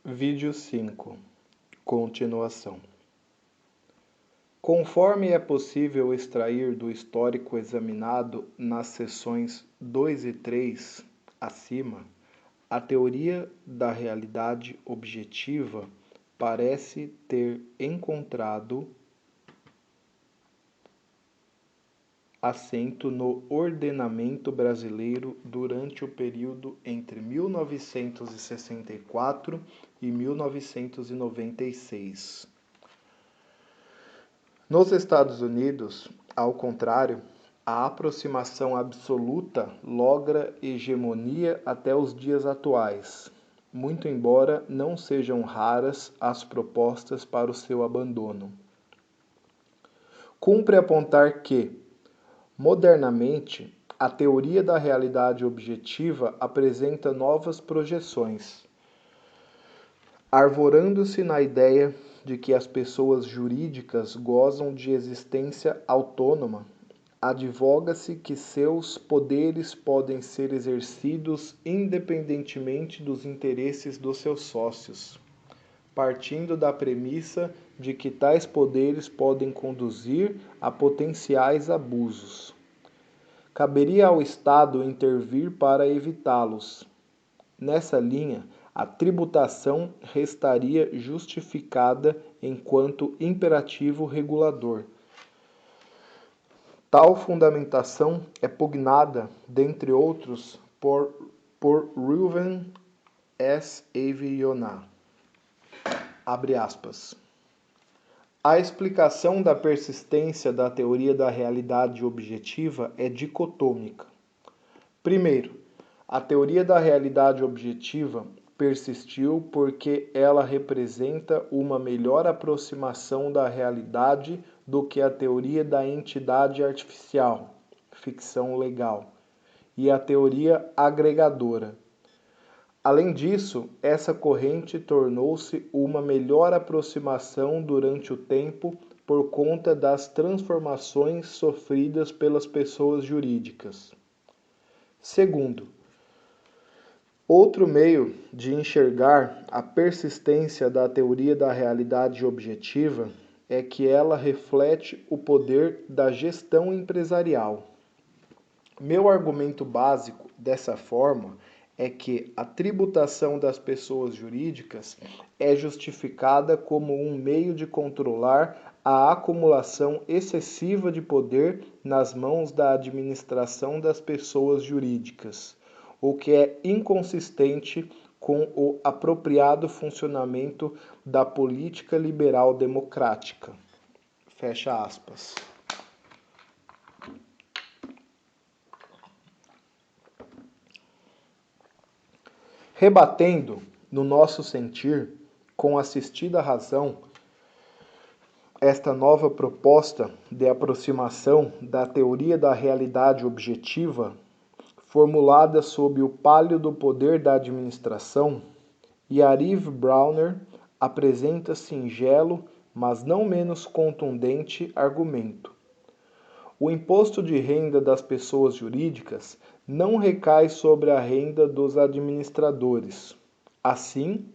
Vídeo 5. Continuação. Conforme é possível extrair do histórico examinado nas seções 2 e 3 acima, a teoria da realidade objetiva parece ter encontrado assento no ordenamento brasileiro durante o período entre 1964 e 1996. Nos Estados Unidos, ao contrário, a aproximação absoluta logra hegemonia até os dias atuais, muito embora não sejam raras as propostas para o seu abandono. Cumpre apontar que, modernamente, a teoria da realidade objetiva apresenta novas projeções, arvorando-se na ideia de que as pessoas jurídicas gozam de existência autônoma. Advoga-se que seus poderes podem ser exercidos independentemente dos interesses dos seus sócios, partindo da premissa de que tais poderes podem conduzir a potenciais abusos. Caberia ao Estado intervir para evitá-los. Nessa linha, a tributação restaria justificada enquanto imperativo regulador. Tal fundamentação é pugnada, dentre outros, por Reuven S. Aviona. Abre aspas. A explicação da persistência da teoria da realidade objetiva é dicotômica. Primeiro, a teoria da realidade objetiva persistiu porque ela representa uma melhor aproximação da realidade do que a teoria da entidade artificial, ficção legal, e a teoria agregadora. Além disso, essa corrente tornou-se uma melhor aproximação durante o tempo por conta das transformações sofridas pelas pessoas jurídicas. Segundo, outro meio de enxergar a persistência da teoria da realidade objetiva é que ela reflete o poder da gestão empresarial. Meu argumento básico dessa forma é que a tributação das pessoas jurídicas é justificada como um meio de controlar a acumulação excessiva de poder nas mãos da administração das pessoas jurídicas, o que é inconsistente com o apropriado funcionamento da política liberal democrática. Fecha aspas. Rebatendo, no nosso sentir, com assistida razão, esta nova proposta de aproximação da teoria da realidade objetiva, formulada sob o pálio do poder da administração, Yariv Brauner apresenta singelo, mas não menos contundente argumento. O imposto de renda das pessoas jurídicas não recai sobre a renda dos administradores. Assim,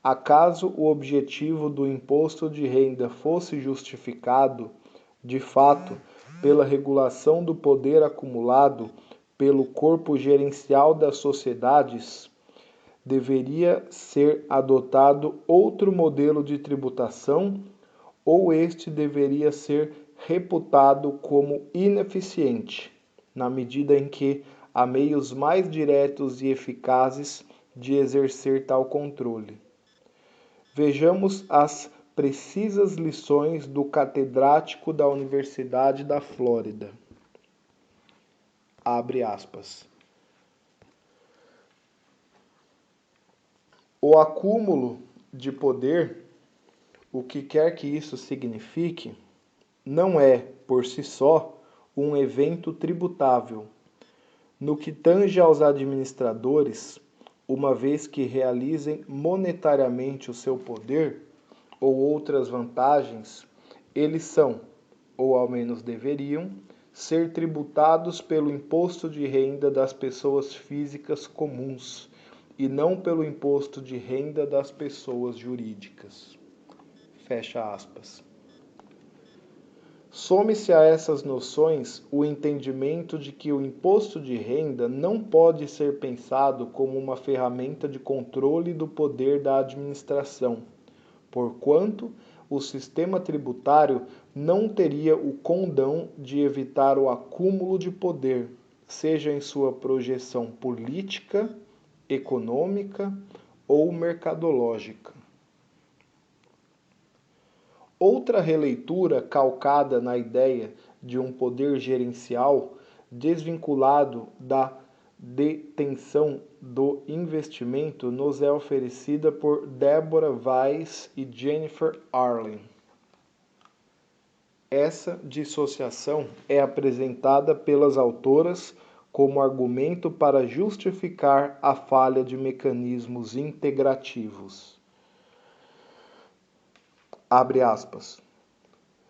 acaso o objetivo do imposto de renda fosse justificado, de fato, pela regulação do poder acumulado pelo corpo gerencial das sociedades, deveria ser adotado outro modelo de tributação ou este deveria ser reputado como ineficiente, na medida em que há meios mais diretos e eficazes de exercer tal controle. Vejamos as precisas lições do catedrático da Universidade da Flórida. Abre aspas. O acúmulo de poder, o que quer que isso signifique, não é, por si só, um evento tributável. No que tange aos administradores, uma vez que realizem monetariamente o seu poder ou outras vantagens, eles são, ou ao menos deveriam, ser tributados pelo imposto de renda das pessoas físicas comuns, e não pelo imposto de renda das pessoas jurídicas. Fecha aspas. Some-se a essas noções o entendimento de que o imposto de renda não pode ser pensado como uma ferramenta de controle do poder da administração, porquanto o sistema tributário não teria o condão de evitar o acúmulo de poder, seja em sua projeção política, econômica ou mercadológica. Outra releitura calcada na ideia de um poder gerencial desvinculado da detenção do investimento nos é oferecida por Deborah Weiss e Jennifer Arlen. Essa dissociação é apresentada pelas autoras como argumento para justificar a falha de mecanismos integrativos. Abre aspas.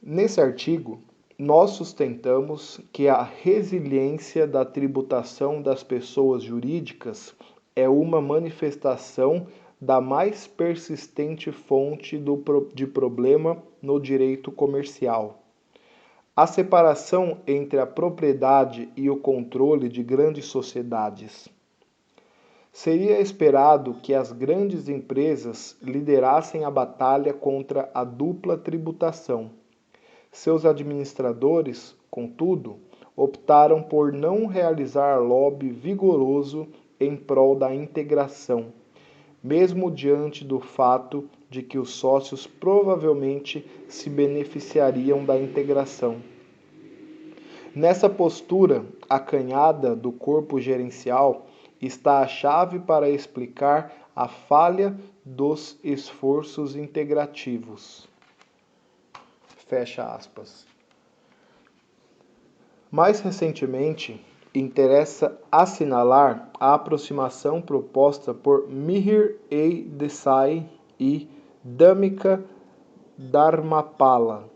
Nesse artigo, nós sustentamos que a resiliência da tributação das pessoas jurídicas é uma manifestação da mais persistente fonte de problema no direito comercial. A separação entre a propriedade e o controle de grandes sociedades. Seria esperado que as grandes empresas liderassem a batalha contra a dupla tributação. Seus administradores, contudo, optaram por não realizar lobby vigoroso em prol da integração, mesmo diante do fato de que os sócios provavelmente se beneficiariam da integração. Nessa postura acanhada do corpo gerencial, está a chave para explicar a falha dos esforços integrativos. Fecha aspas. Mais recentemente, interessa assinalar a aproximação proposta por Mihir A. Desai e Dhammika Dharmapala,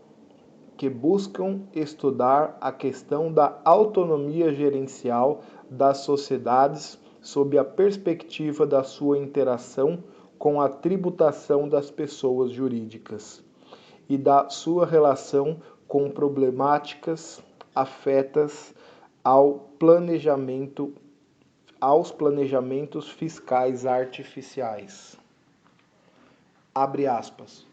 que buscam estudar a questão da autonomia gerencial das sociedades sob a perspectiva da sua interação com a tributação das pessoas jurídicas e da sua relação com problemáticas afetas aos planejamentos fiscais artificiais. Abre aspas.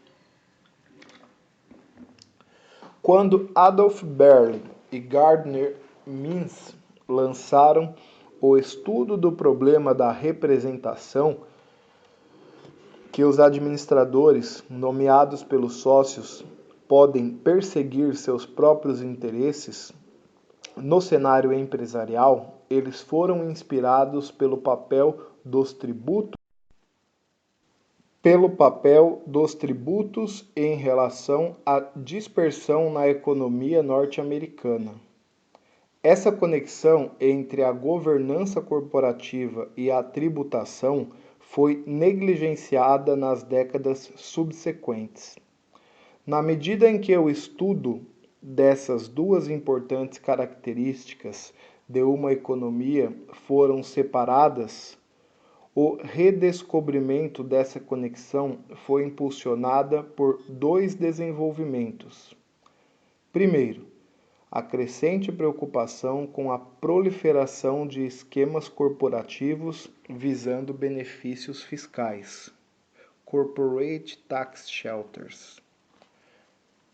Quando Adolf Berle e Gardner Means lançaram o estudo do problema da representação, que os administradores, nomeados pelos sócios, podem perseguir seus próprios interesses, no cenário empresarial, eles foram inspirados pelo papel dos tributos em relação à dispersão na economia norte-americana. Essa conexão entre a governança corporativa e a tributação foi negligenciada nas décadas subsequentes. Na medida em que o estudo dessas duas importantes características de uma economia foram separadas, o redescobrimento dessa conexão foi impulsionada por dois desenvolvimentos. Primeiro, a crescente preocupação com a proliferação de esquemas corporativos visando benefícios fiscais, corporate tax shelters,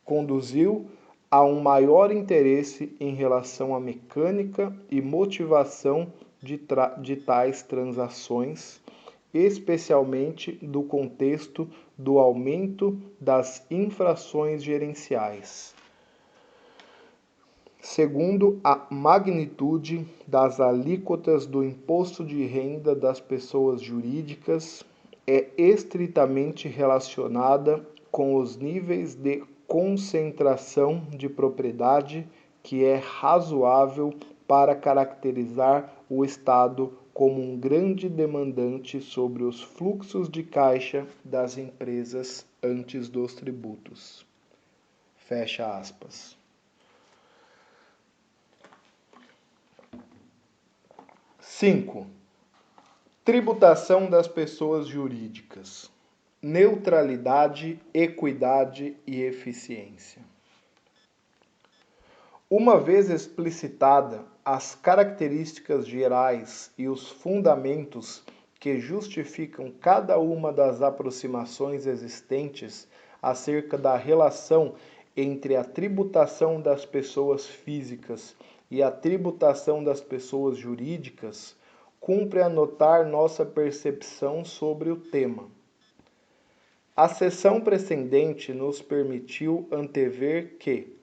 conduziu a um maior interesse em relação à mecânica e motivação de tais transações, especialmente do contexto do aumento das infrações gerenciais. Segundo, a magnitude das alíquotas do imposto de renda das pessoas jurídicas é estritamente relacionada com os níveis de concentração de propriedade que é razoável para caracterizar o Estado como um grande demandante sobre os fluxos de caixa das empresas antes dos tributos. Fecha aspas. Cinco. Tributação das pessoas jurídicas. Neutralidade, equidade e eficiência. Uma vez explicitada as características gerais e os fundamentos que justificam cada uma das aproximações existentes acerca da relação entre a tributação das pessoas físicas e a tributação das pessoas jurídicas, cumpre anotar nossa percepção sobre o tema. A sessão precedente nos permitiu antever que,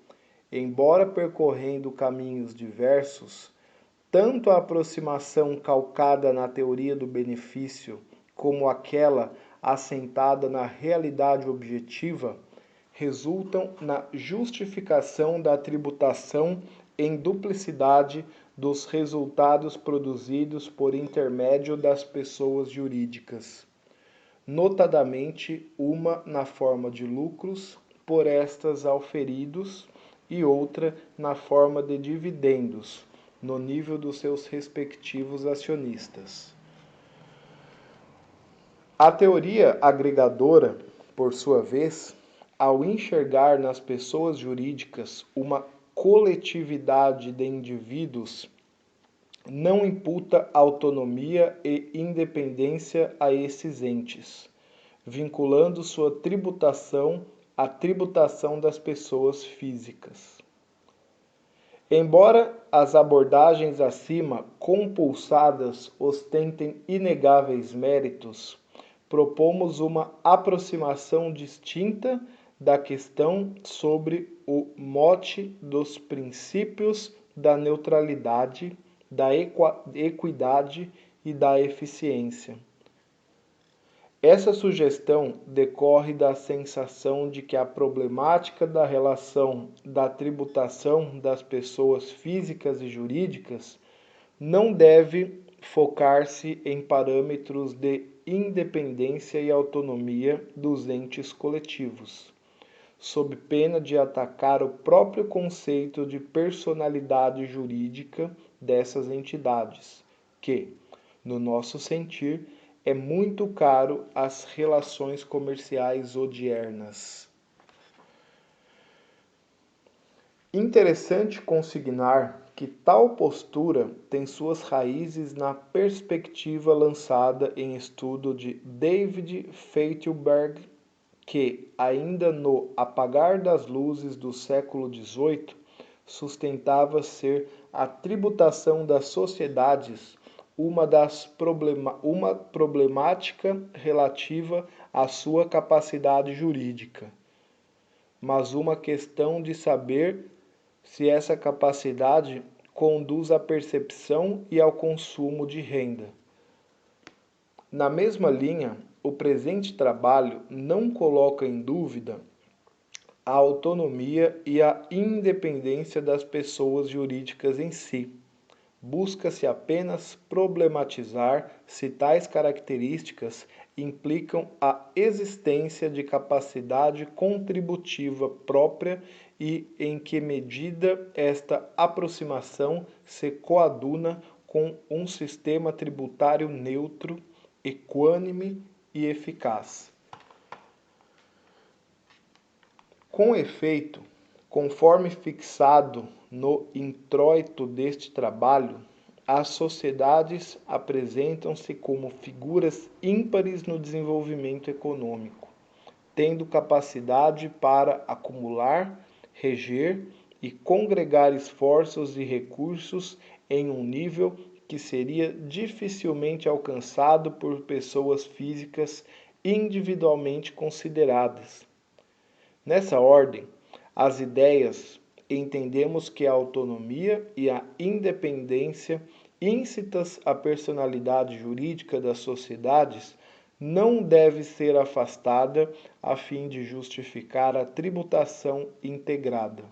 embora percorrendo caminhos diversos, tanto a aproximação calcada na teoria do benefício como aquela assentada na realidade objetiva resultam na justificação da tributação em duplicidade dos resultados produzidos por intermédio das pessoas jurídicas, notadamente uma na forma de lucros por estas auferidos e outra na forma de dividendos, no nível dos seus respectivos acionistas. A teoria agregadora, por sua vez, ao enxergar nas pessoas jurídicas uma coletividade de indivíduos, não imputa autonomia e independência a esses entes, vinculando sua tributação à tributação das pessoas físicas. Embora as abordagens acima compulsadas ostentem inegáveis méritos, propomos uma aproximação distinta da questão sobre o mote dos princípios da neutralidade, da equidade e da eficiência. Essa sugestão decorre da sensação de que a problemática da relação da tributação das pessoas físicas e jurídicas não deve focar-se em parâmetros de independência e autonomia dos entes coletivos, sob pena de atacar o próprio conceito de personalidade jurídica dessas entidades, que, no nosso sentir, é muito caro às relações comerciais odiernas. Interessante consignar que tal postura tem suas raízes na perspectiva lançada em estudo de David Feitelberg, que, ainda no apagar das luzes do século XVIII, sustentava ser a tributação das sociedades uma problemática relativa à sua capacidade jurídica, mas uma questão de saber se essa capacidade conduz à percepção e ao consumo de renda. Na mesma linha, o presente trabalho não coloca em dúvida a autonomia e a independência das pessoas jurídicas em si. Busca-se apenas problematizar se tais características implicam a existência de capacidade contributiva própria e em que medida esta aproximação se coaduna com um sistema tributário neutro, equânime e eficaz. Com efeito, conforme fixado no introito deste trabalho, as sociedades apresentam-se como figuras ímpares no desenvolvimento econômico, tendo capacidade para acumular, reger e congregar esforços e recursos em um nível que seria dificilmente alcançado por pessoas físicas individualmente consideradas. Nessa ordem, as ideias entendemos que a autonomia e a independência íncitas à personalidade jurídica das sociedades não deve ser afastada a fim de justificar a tributação integrada.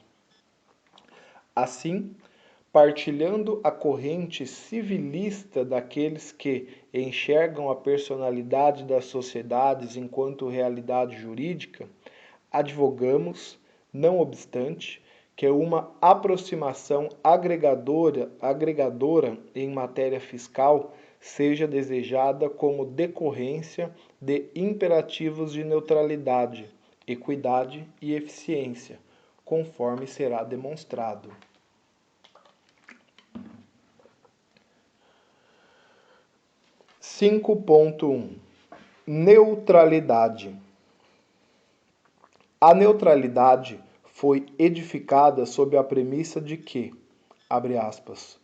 Assim, partilhando a corrente civilista daqueles que enxergam a personalidade das sociedades enquanto realidade jurídica, advogamos, não obstante, que uma aproximação agregadora em matéria fiscal seja desejada como decorrência de imperativos de neutralidade, equidade e eficiência, conforme será demonstrado. 5.1 Neutralidade. A neutralidade foi edificada sob a premissa de que, abre aspas,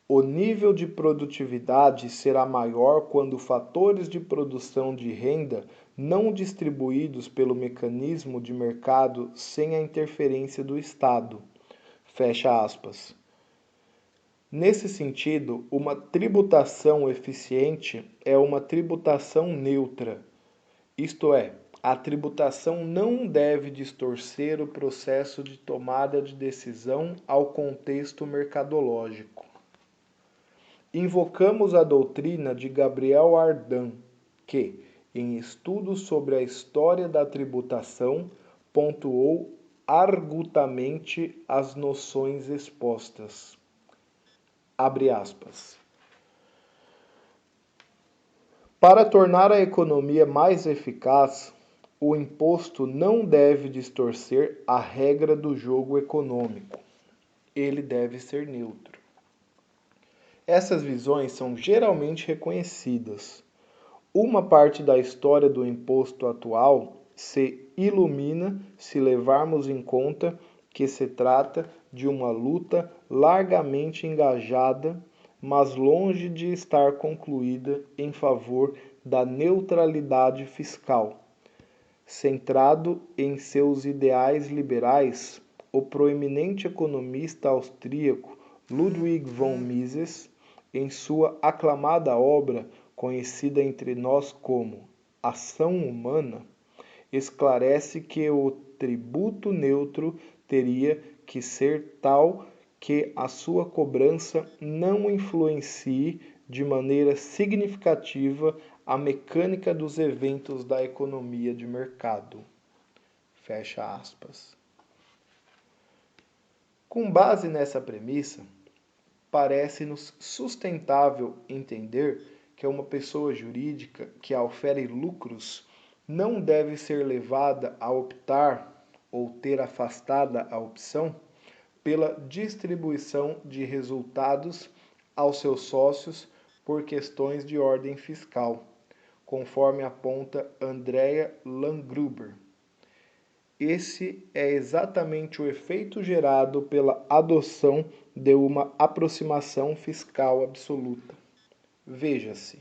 o nível de produtividade será maior quando fatores de produção de renda não distribuídos pelo mecanismo de mercado sem a interferência do Estado. Fecha aspas. Nesse sentido, uma tributação eficiente é uma tributação neutra, isto é, a tributação não deve distorcer o processo de tomada de decisão ao contexto mercadológico. Invocamos a doutrina de Gabriel Ardan, que, em estudos sobre a história da tributação, pontuou argutamente as noções expostas. Abre aspas. Para tornar a economia mais eficaz, o imposto não deve distorcer a regra do jogo econômico. Ele deve ser neutro. Essas visões são geralmente reconhecidas. Uma parte da história do imposto atual se ilumina se levarmos em conta que se trata de uma luta largamente engajada, mas longe de estar concluída em favor da neutralidade fiscal. Centrado em seus ideais liberais, o proeminente economista austríaco Ludwig von Mises, em sua aclamada obra, conhecida entre nós como Ação Humana, esclarece que o tributo neutro teria que ser tal que a sua cobrança não influencie de maneira significativa a mecânica dos eventos da economia de mercado. Fecha aspas. Com base nessa premissa, parece-nos sustentável entender que uma pessoa jurídica que aufere lucros não deve ser levada a optar ou ter afastada a opção pela distribuição de resultados aos seus sócios por questões de ordem fiscal, conforme aponta Andrea Langruber. Esse é exatamente o efeito gerado pela adoção de uma aproximação fiscal absoluta. Veja-se.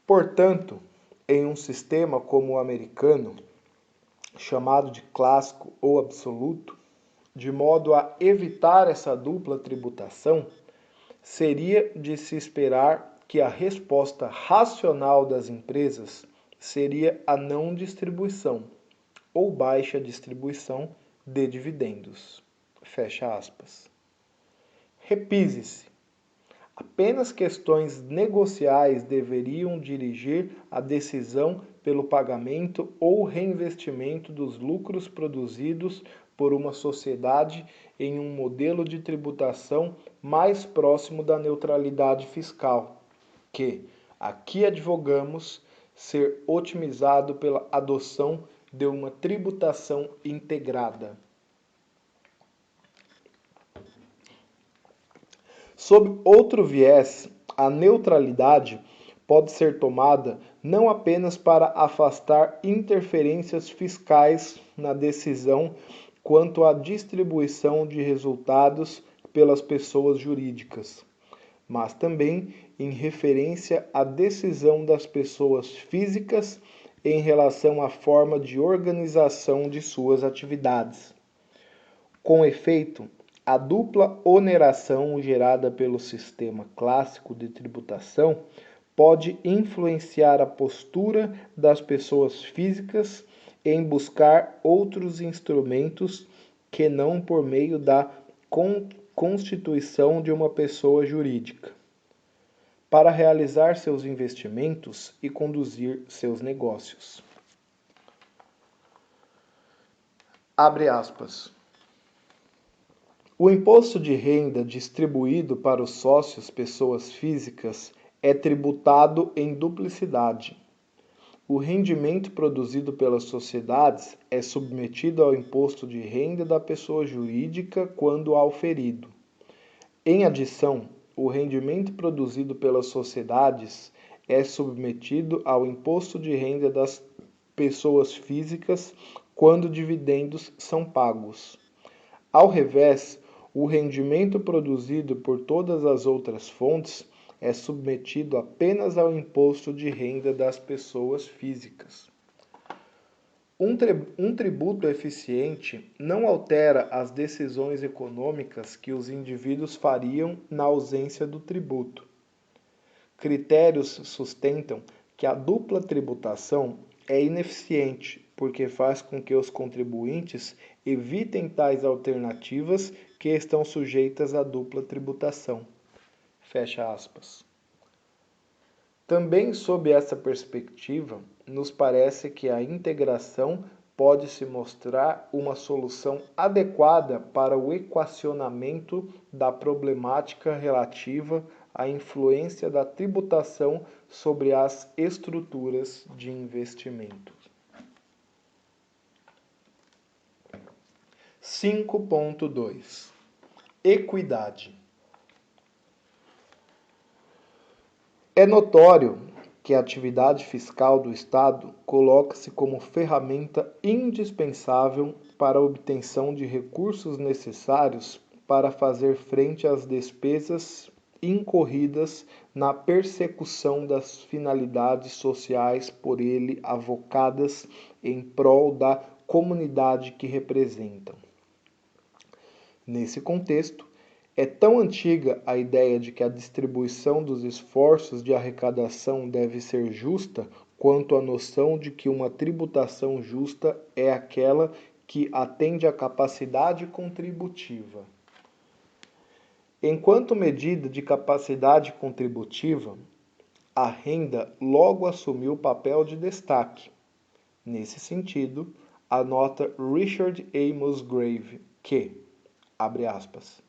Portanto, em um sistema como o americano, chamado de clássico ou absoluto, de modo a evitar essa dupla tributação, seria de se esperar que a resposta racional das empresas seria a não distribuição ou baixa distribuição de dividendos. Fecha aspas. Repise-se. Apenas questões negociais deveriam dirigir a decisão pelo pagamento ou reinvestimento dos lucros produzidos por uma sociedade em um modelo de tributação mais próximo da neutralidade fiscal, que, aqui advogamos, ser otimizado pela adoção de uma tributação integrada. Sob outro viés, a neutralidade pode ser tomada não apenas para afastar interferências fiscais na decisão quanto à distribuição de resultados pelas pessoas jurídicas, mas também em referência à decisão das pessoas físicas em relação à forma de organização de suas atividades. Com efeito, a dupla oneração gerada pelo sistema clássico de tributação pode influenciar a postura das pessoas físicas em buscar outros instrumentos que não por meio da constituição de uma pessoa jurídica, para realizar seus investimentos e conduzir seus negócios. Abre aspas. O imposto de renda distribuído para os sócios pessoas físicas é tributado em duplicidade. O rendimento produzido pelas sociedades é submetido ao imposto de renda da pessoa jurídica quando auferido. Em adição, o rendimento produzido pelas sociedades é submetido ao imposto de renda das pessoas físicas quando dividendos são pagos. Ao revés, o rendimento produzido por todas as outras fontes é submetido apenas ao imposto de renda das pessoas físicas. Um tributo eficiente não altera as decisões econômicas que os indivíduos fariam na ausência do tributo. Critérios sustentam que a dupla tributação é ineficiente, porque faz com que os contribuintes evitem tais alternativas que estão sujeitas à dupla tributação. Fecha aspas. Também sob essa perspectiva, nos parece que a integração pode se mostrar uma solução adequada para o equacionamento da problemática relativa à influência da tributação sobre as estruturas de investimento. 5.2 Equidade. É notório que a atividade fiscal do Estado coloca-se como ferramenta indispensável para a obtenção de recursos necessários para fazer frente às despesas incorridas na persecução das finalidades sociais por ele avocadas em prol da comunidade que representam. Nesse contexto, é tão antiga a ideia de que a distribuição dos esforços de arrecadação deve ser justa, quanto a noção de que uma tributação justa é aquela que atende à capacidade contributiva. Enquanto medida de capacidade contributiva, a renda logo assumiu o papel de destaque. Nesse sentido, anota Richard A. Musgrave que, abre aspas,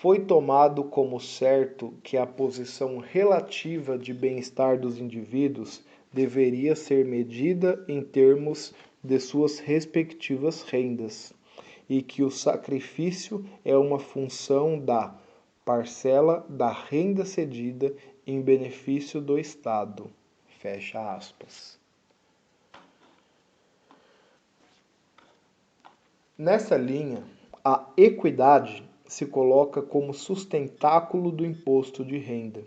foi tomado como certo que a posição relativa de bem-estar dos indivíduos deveria ser medida em termos de suas respectivas rendas, e que o sacrifício é uma função da parcela da renda cedida em benefício do Estado. Fecha aspas. Nessa linha, a equidade se coloca como sustentáculo do imposto de renda,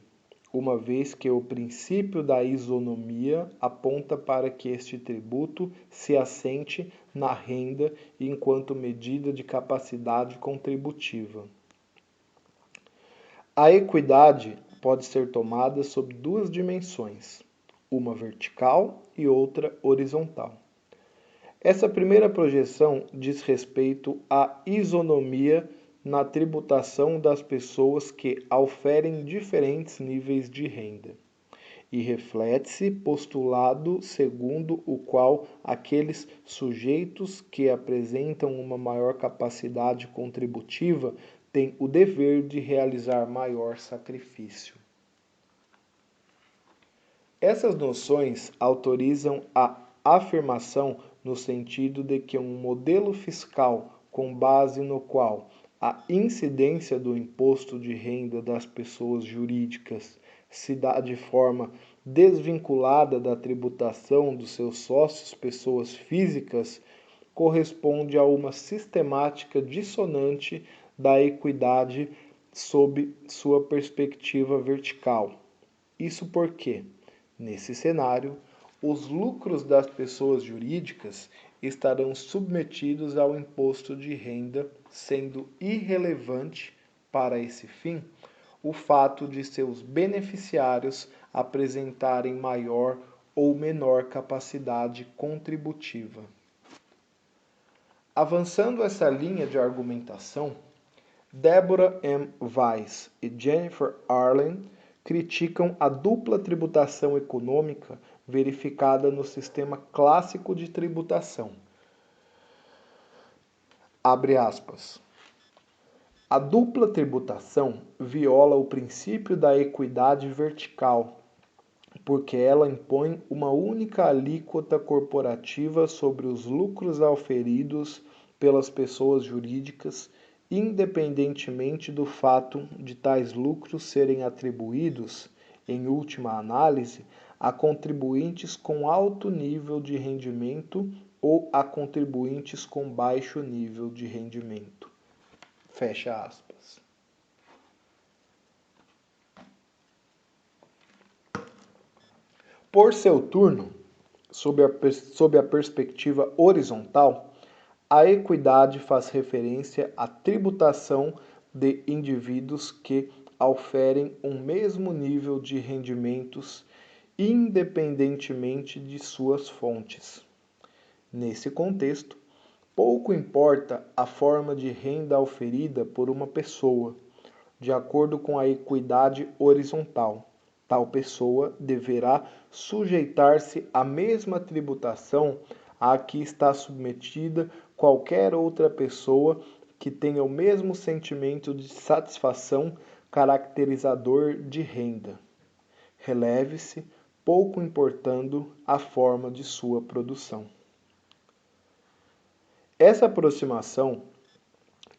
uma vez que o princípio da isonomia aponta para que este tributo se assente na renda enquanto medida de capacidade contributiva. A equidade pode ser tomada sob duas dimensões, uma vertical e outra horizontal. Essa primeira projeção diz respeito à isonomia na tributação das pessoas que oferem diferentes níveis de renda, e reflete-se postulado segundo o qual aqueles sujeitos que apresentam uma maior capacidade contributiva têm o dever de realizar maior sacrifício. Essas noções autorizam a afirmação no sentido de que um modelo fiscal com base no qual a incidência do imposto de renda das pessoas jurídicas se dá de forma desvinculada da tributação dos seus sócios pessoas físicas corresponde a uma sistemática dissonante da equidade sob sua perspectiva vertical. Isso porque, nesse cenário, os lucros das pessoas jurídicas estarão submetidos ao imposto de renda, sendo irrelevante, para esse fim, o fato de seus beneficiários apresentarem maior ou menor capacidade contributiva. Avançando essa linha de argumentação, Deborah M. Weiss e Jennifer Arlen criticam a dupla tributação econômica verificada no sistema clássico de tributação. Abre aspas. A dupla tributação viola o princípio da equidade vertical, porque ela impõe uma única alíquota corporativa sobre os lucros auferidos pelas pessoas jurídicas, independentemente do fato de tais lucros serem atribuídos, em última análise, a contribuintes com alto nível de rendimento ou a contribuintes com baixo nível de rendimento. Fecha aspas. Por seu turno, sob a perspectiva horizontal, a equidade faz referência à tributação de indivíduos que auferem um mesmo nível de rendimentos independentemente de suas fontes. Nesse contexto, pouco importa a forma de renda auferida por uma pessoa, de acordo com a equidade horizontal. Tal pessoa deverá sujeitar-se à mesma tributação a que está submetida qualquer outra pessoa que tenha o mesmo sentimento de satisfação caracterizador de renda. Releve-se, pouco importando a forma de sua produção. Essa aproximação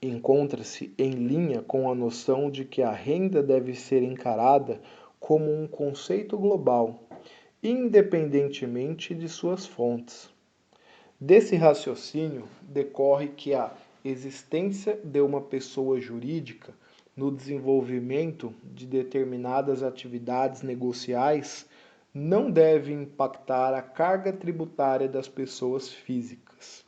encontra-se em linha com a noção de que a renda deve ser encarada como um conceito global, independentemente de suas fontes. Desse raciocínio decorre que a existência de uma pessoa jurídica no desenvolvimento de determinadas atividades negociais não deve impactar a carga tributária das pessoas físicas.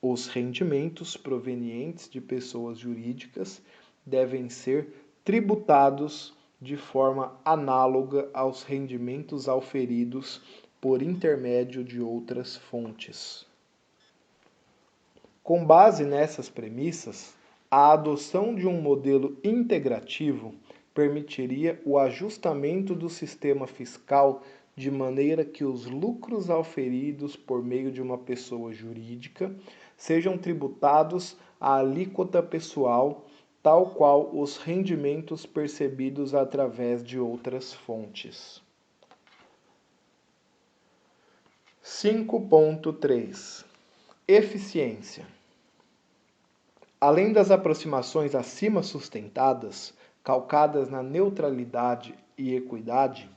Os rendimentos provenientes de pessoas jurídicas devem ser tributados de forma análoga aos rendimentos auferidos por intermédio de outras fontes. Com base nessas premissas, a adoção de um modelo integrativo permitiria o ajustamento do sistema fiscal de maneira que os lucros auferidos por meio de uma pessoa jurídica sejam tributados à alíquota pessoal, tal qual os rendimentos percebidos através de outras fontes. 5.3 Eficiência. Além das aproximações acima sustentadas, calcadas na neutralidade e equidade,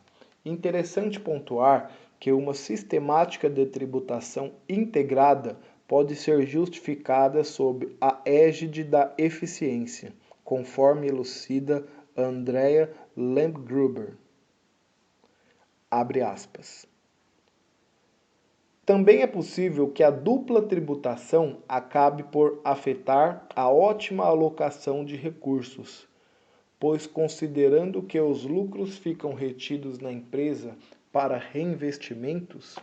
interessante pontuar que uma sistemática de tributação integrada pode ser justificada sob a égide da eficiência, conforme elucida Andrea Lemp-Gruber. Abre aspas. Também é possível que a dupla tributação acabe por afetar a ótima alocação de recursos, pois considerando que os lucros ficam retidos na empresa para reinvestimentos,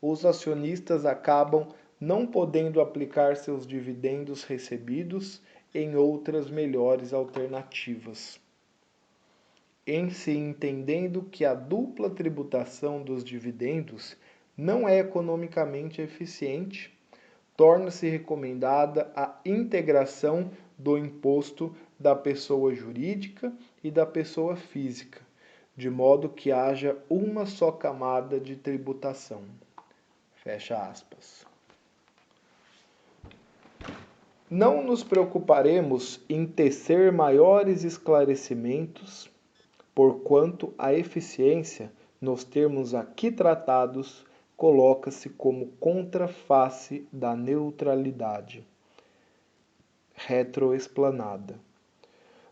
os acionistas acabam não podendo aplicar seus dividendos recebidos em outras melhores alternativas. Em se entendendo que a dupla tributação dos dividendos não é economicamente eficiente, torna-se recomendada a integração do imposto da pessoa jurídica e da pessoa física, de modo que haja uma só camada de tributação. Fecha aspas. Não nos preocuparemos em tecer maiores esclarecimentos, porquanto a eficiência, nos termos aqui tratados, coloca-se como contraface da neutralidade. Retroexplanada.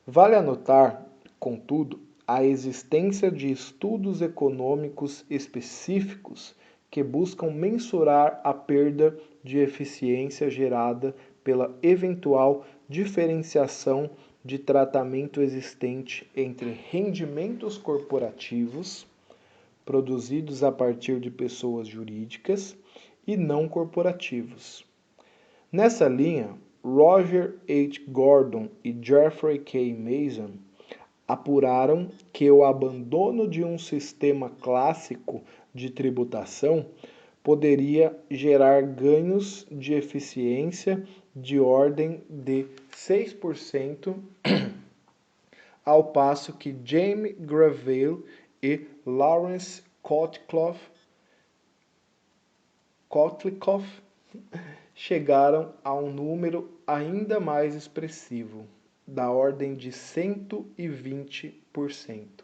Vale anotar, contudo, a existência de estudos econômicos específicos que buscam mensurar a perda de eficiência gerada pela eventual diferenciação de tratamento existente entre rendimentos corporativos, produzidos a partir de pessoas jurídicas, e não corporativos. Nessa linha, Roger H. Gordon e Jeffrey K. Mason apuraram que o abandono de um sistema clássico de tributação poderia gerar ganhos de eficiência de ordem de 6%, ao passo que Jamie Gravelle e Lawrence Kotlikoff chegaram a um número ainda mais expressivo, da ordem de 120%.